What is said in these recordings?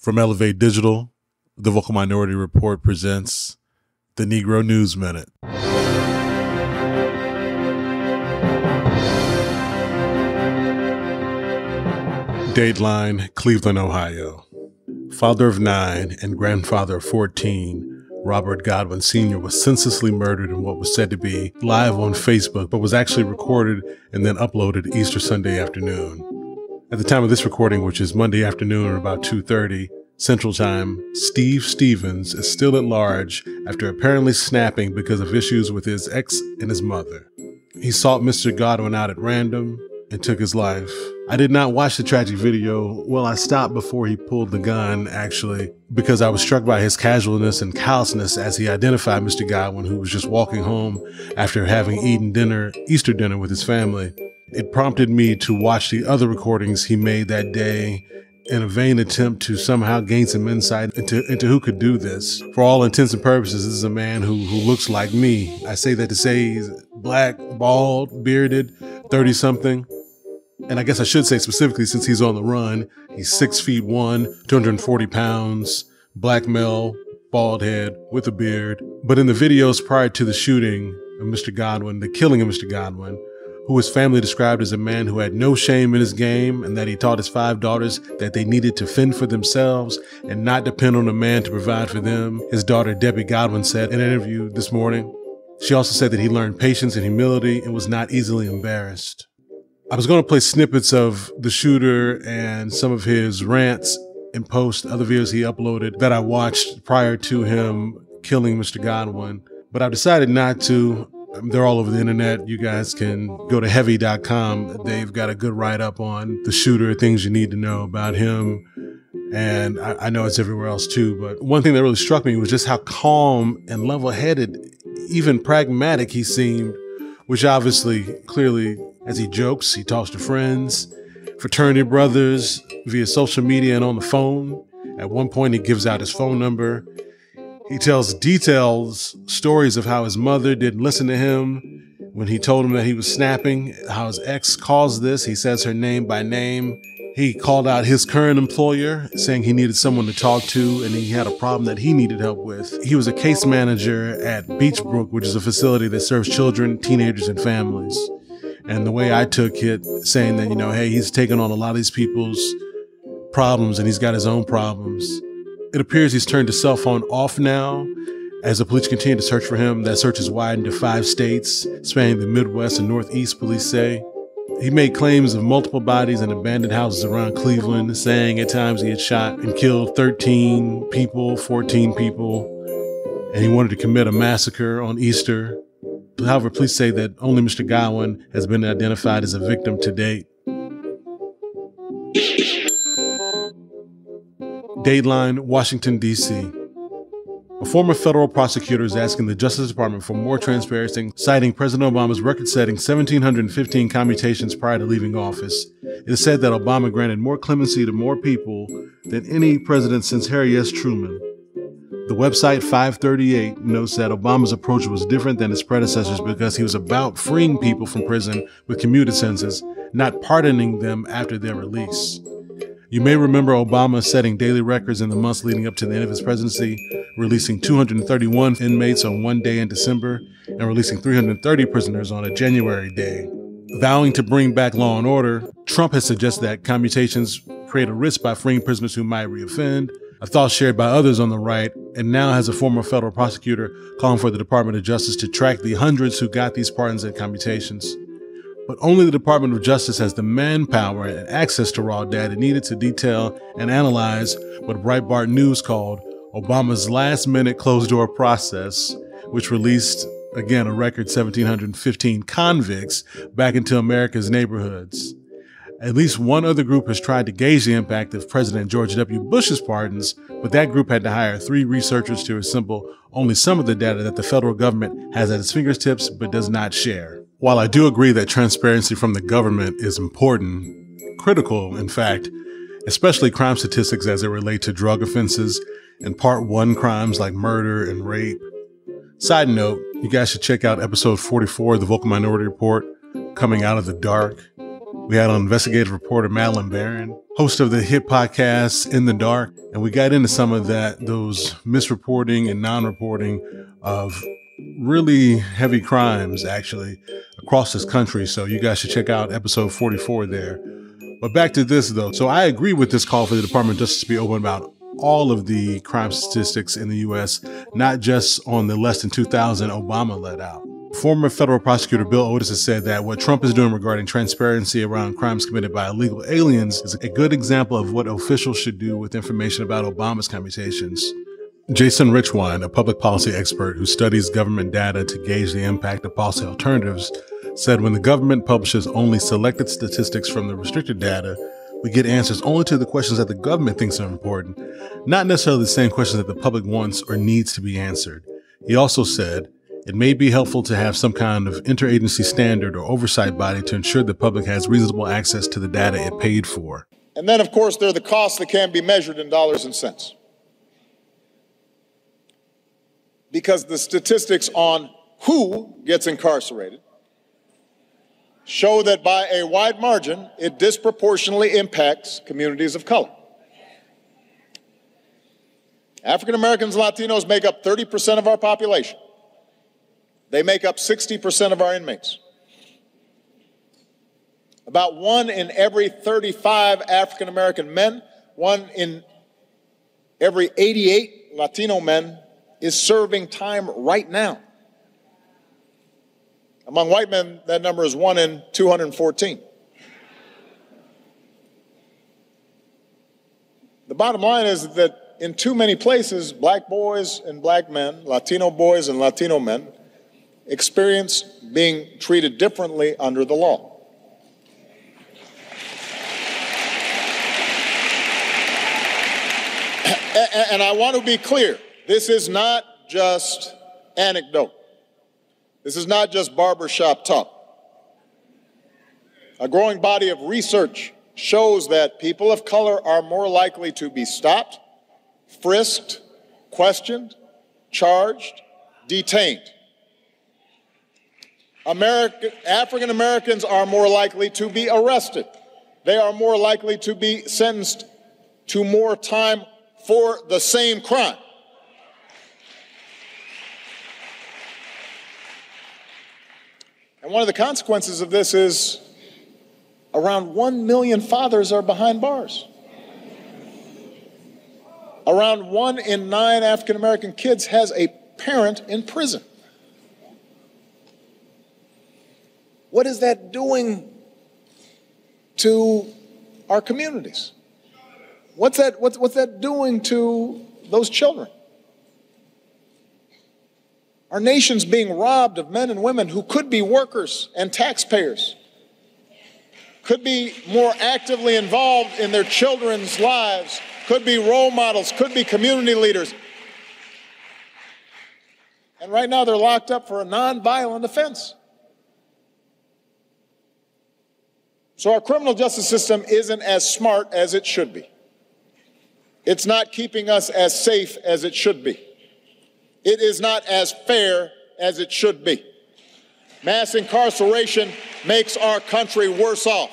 From Elevate Digital, the Vocal Minority Report presents the Negro News Minute. Dateline, Cleveland, Ohio. Father of 9 and grandfather of 14, Robert Godwin Sr. was senselessly murdered in what was said to be live on Facebook, but was actually recorded and then uploaded Easter Sunday afternoon. At the time of this recording, which is Monday afternoon at about 2:30 Central Time, Steve Stevens is still at large after apparently snapping because of issues with his ex and his mother. He sought Mr. Godwin out at random and took his life. I did not watch the tragic video. Well, I stopped before he pulled the gun, actually, because I was struck by his casualness and callousness as he identified Mr. Godwin, who was just walking home after having eaten Easter dinner with his family. It prompted me to watch the other recordings he made that day in a vain attempt to somehow gain some insight into who could do this. For all intents and purposes, this is a man who looks like me. I say that to say he's black, bald, bearded, 30-something. And I guess I should say specifically, since he's on the run, he's 6'1", 240 pounds, black male, bald head with a beard. But in the videos prior to the shooting of Mr. Godwin, the killing of Mr. Godwin, who his family described as a man who had no shame in his game and that he taught his 5 daughters that they needed to fend for themselves and not depend on a man to provide for them, his daughter Debbie Godwin said in an interview this morning. She also said that he learned patience and humility and was not easily embarrassed. I was going to play snippets of the shooter and some of his rants and post other videos he uploaded that I watched prior to him killing Mr. Godwin, but I've decided not to. They're all over the internet. You guys can go to heavy.com. They've got a good write-up on the shooter, things you need to know about him. And I know it's everywhere else too. But one thing that really struck me was just how calm and level-headed, even pragmatic he seemed, which obviously, clearly, as he jokes, he talks to friends, fraternity brothers via social media and on the phone. At one point, he gives out his phone number. He tells stories of how his mother didn't listen to him when he told him that he was snapping, how his ex caused this. He says her name by name. He called out his current employer, saying he needed someone to talk to and he had a problem that he needed help with. He was a case manager at Beachbrook, which is a facility that serves children, teenagers, and families. And the way I took it, saying that, hey, he's taken on a lot of these people's problems and he's got his own problems. It appears he's turned his cell phone off now as the police continue to search for him. That search is widened to 5 states, spanning the Midwest and Northeast, police say. He made claims of multiple bodies in abandoned houses around Cleveland, saying at times he had shot and killed 13 people, 14 people, and he wanted to commit a massacre on Easter. However, police say that only Mr. Godwin has been identified as a victim to date. Dateline, Washington, D.C. A former federal prosecutor is asking the Justice Department for more transparency, citing President Obama's record-setting 1,715 commutations prior to leaving office. It is said that Obama granted more clemency to more people than any president since Harry S. Truman. The website 538 notes that Obama's approach was different than his predecessors because he was about freeing people from prison with commuted sentences, not pardoning them after their release. You may remember Obama setting daily records in the months leading up to the end of his presidency, releasing 231 inmates on one day in December and releasing 330 prisoners on a January day. Vowing to bring back law and order, Trump has suggested that commutations create a risk by freeing prisoners who might reoffend, a thought shared by others on the right, and now has a former federal prosecutor calling for the Department of Justice to track the hundreds who got these pardons and commutations. But only the Department of Justice has the manpower and access to raw data needed to detail and analyze what Breitbart News called Obama's last-minute closed-door process, which released, again, a record 1,715 convicts back into America's neighborhoods. At least one other group has tried to gauge the impact of President George W. Bush's pardons, but that group had to hire 3 researchers to assemble only some of the data that the federal government has at its fingertips but does not share. While I do agree that transparency from the government is important, critical, in fact, especially crime statistics as it relate to drug offenses and Part 1 crimes like murder and rape. Side note, you guys should check out episode 44 of the Vocal Minority Report, Coming Out of the Dark. We had on investigative reporter Madeline Barron, host of the hit podcast In the Dark, and we got into some of those misreporting and non-reporting of really heavy crimes, actually, across this country. So you guys should check out episode 44 there. But back to this, though. So I agree with this call for the Department of Justice to be open about all of the crime statistics in the U.S., not just on the less than 2,000 Obama let out. Former federal prosecutor Bill Otis has said that what Trump is doing regarding transparency around crimes committed by illegal aliens is a good example of what officials should do with information about Obama's computations. Jason Richwine, a public policy expert who studies government data to gauge the impact of policy alternatives, said when the government publishes only selected statistics from the restricted data, we get answers only to the questions that the government thinks are important, not necessarily the same questions that the public wants or needs to be answered. He also said, it may be helpful to have some kind of interagency standard or oversight body to ensure the public has reasonable access to the data it paid for. And then, of course, there are the costs that can't be measured in dollars and cents. Because the statistics on who gets incarcerated show that by a wide margin, it disproportionately impacts communities of color. African Americans and Latinos make up 30% of our population. They make up 60% of our inmates. About 1 in every 35 African American men, 1 in every 88 Latino men is serving time right now. Among white men, that number is 1 in 214. The bottom line is that in too many places, black boys and black men, Latino boys and Latino men, experience being treated differently under the law. And I want to be clear, this is not just anecdote. This is not just barbershop talk. A growing body of research shows that people of color are more likely to be stopped, frisked, questioned, charged, detained. African Americans are more likely to be arrested. They are more likely to be sentenced to more time for the same crime. And one of the consequences of this is around 1 million fathers are behind bars. Around 1 in 9 African American kids has a parent in prison. What is that doing to our communities? What's that doing to those children? Our nation's being robbed of men and women who could be workers and taxpayers, could be more actively involved in their children's lives, could be role models, could be community leaders. And right now they're locked up for a nonviolent offense. So our criminal justice system isn't as smart as it should be. It's not keeping us as safe as it should be. It is not as fair as it should be. Mass incarceration makes our country worse off,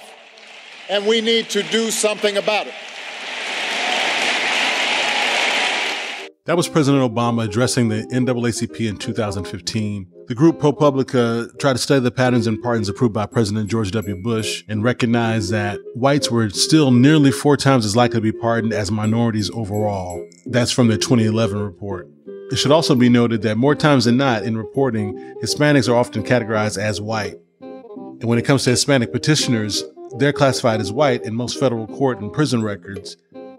and we need to do something about it. That was President Obama addressing the NAACP in 2015. The group ProPublica tried to study the patterns in pardons approved by President George W. Bush and recognized that whites were still nearly 4 times as likely to be pardoned as minorities overall. That's from the 2011 report. It should also be noted that more times than not in reporting, Hispanics are often categorized as white. And when it comes to Hispanic petitioners, they're classified as white in most federal court and prison records.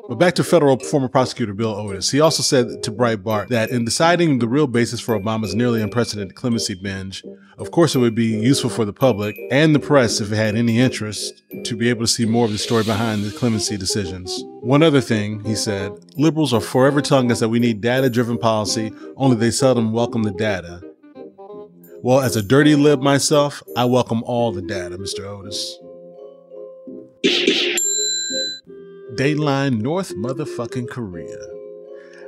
But back to federal former prosecutor Bill Otis. He also said to Breitbart that in deciding the real basis for Obama's nearly unprecedented clemency binge, of course it would be useful for the public and the press, if it had any interest, to be able to see more of the story behind the clemency decisions. One other thing, he said, liberals are forever telling us that we need data-driven policy, only they seldom welcome the data. Well, as a dirty lib myself, I welcome all the data, Mr. Otis. Dateline North motherfucking Korea.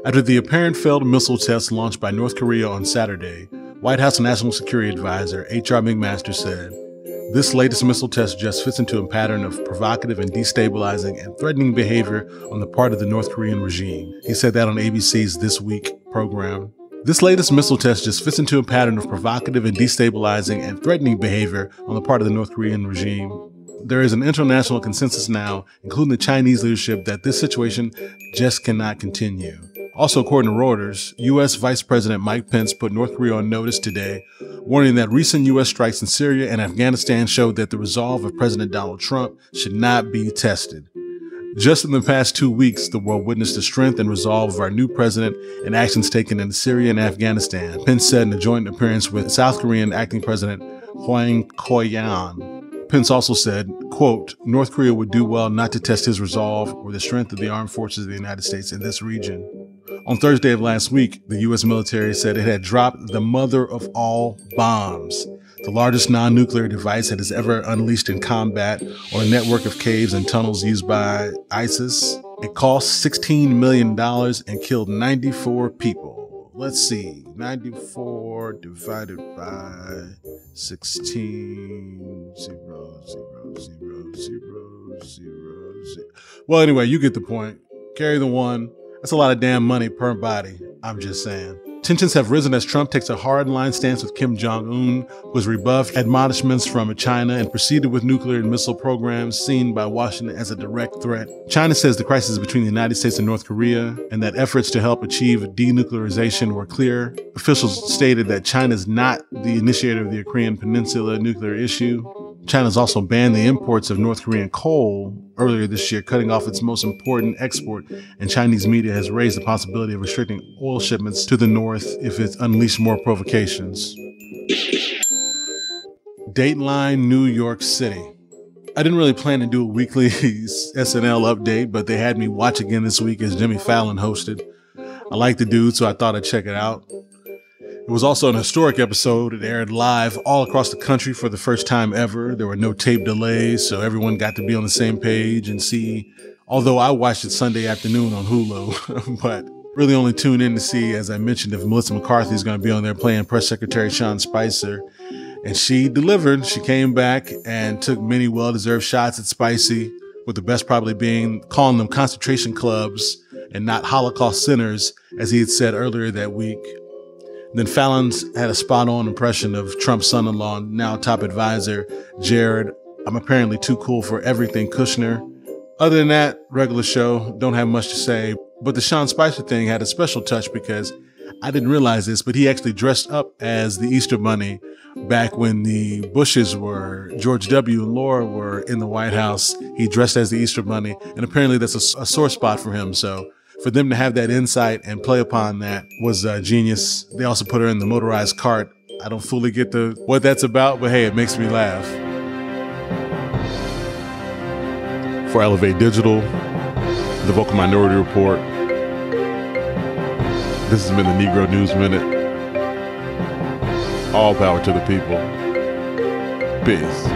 After the apparent failed missile test launched by North Korea on Saturday, White House National Security Advisor H.R. McMaster said, This latest missile test just fits into a pattern of provocative and destabilizing and threatening behavior on the part of the North Korean regime. He said that on ABC's This Week program. This latest missile test just fits into a pattern of provocative and destabilizing and threatening behavior on the part of the North Korean regime. There is an international consensus now, including the Chinese leadership, that this situation just cannot continue. Also, according to Reuters, U.S. Vice President Mike Pence put North Korea on notice today, warning that recent U.S. strikes in Syria and Afghanistan showed that the resolve of President Donald Trump should not be tested. Just in the past 2 weeks, the world witnessed the strength and resolve of our new president and actions taken in Syria and Afghanistan, Pence said in a joint appearance with South Korean acting president Hwang Kyo-yan. Pence also said, quote, North Korea would do well not to test his resolve or the strength of the armed forces of the United States in this region. On Thursday of last week, the U.S. military said it had dropped the mother of all bombs, the largest non-nuclear device it has ever unleashed in combat on a network of caves and tunnels used by ISIS. It cost $16 million and killed 94 people. Let's see, 94 divided by 16, 0, 0, 0, 0, 0, 0. Well, anyway, you get the point. Carry the one. That's a lot of damn money per body. I'm just saying. Tensions have risen as Trump takes a hard-line stance with Kim Jong-un, who has rebuffed admonishments from China and proceeded with nuclear and missile programs seen by Washington as a direct threat. China says the crisis between the United States and North Korea and that efforts to help achieve denuclearization were clear. Officials stated that China is not the initiator of the Korean Peninsula nuclear issue. China's also banned the imports of North Korean coal earlier this year, cutting off its most important export, and Chinese media has raised the possibility of restricting oil shipments to the north if it unleashed more provocations. Dateline New York City. I didn't really plan to do a weekly SNL update, but they had me watch again this week as Jimmy Fallon hosted. I like the dude, so I thought I'd check it out. It was also an historic episode. It aired live all across the country for the first time ever. There were no tape delays, so everyone got to be on the same page and see, although I watched it Sunday afternoon on Hulu, but really only tuned in to see, as I mentioned, if Melissa McCarthy is going to be on there playing Press Secretary Sean Spicer. And she delivered. She came back and took many well-deserved shots at Spicy, with the best probably being calling them concentration clubs and not Holocaust centers, as he had said earlier that week. Then Fallon's had a spot-on impression of Trump's son-in-law, now top advisor, Jared. I'm apparently too cool for everything Kushner. Other than that, regular show, don't have much to say. But the Sean Spicer thing had a special touch because I didn't realize this, but he actually dressed up as the Easter Bunny back when the Bushes were, George W. and Laura were in the White House. He dressed as the Easter Bunny, and apparently that's a sore spot for him. So for them to have that insight and play upon that was genius. They also put her in the motorized cart. I don't fully get what that's about, but hey, it makes me laugh. For Elevate Digital, the Vocal Minority Report, this has been the Negro News Minute. All power to the people. Peace.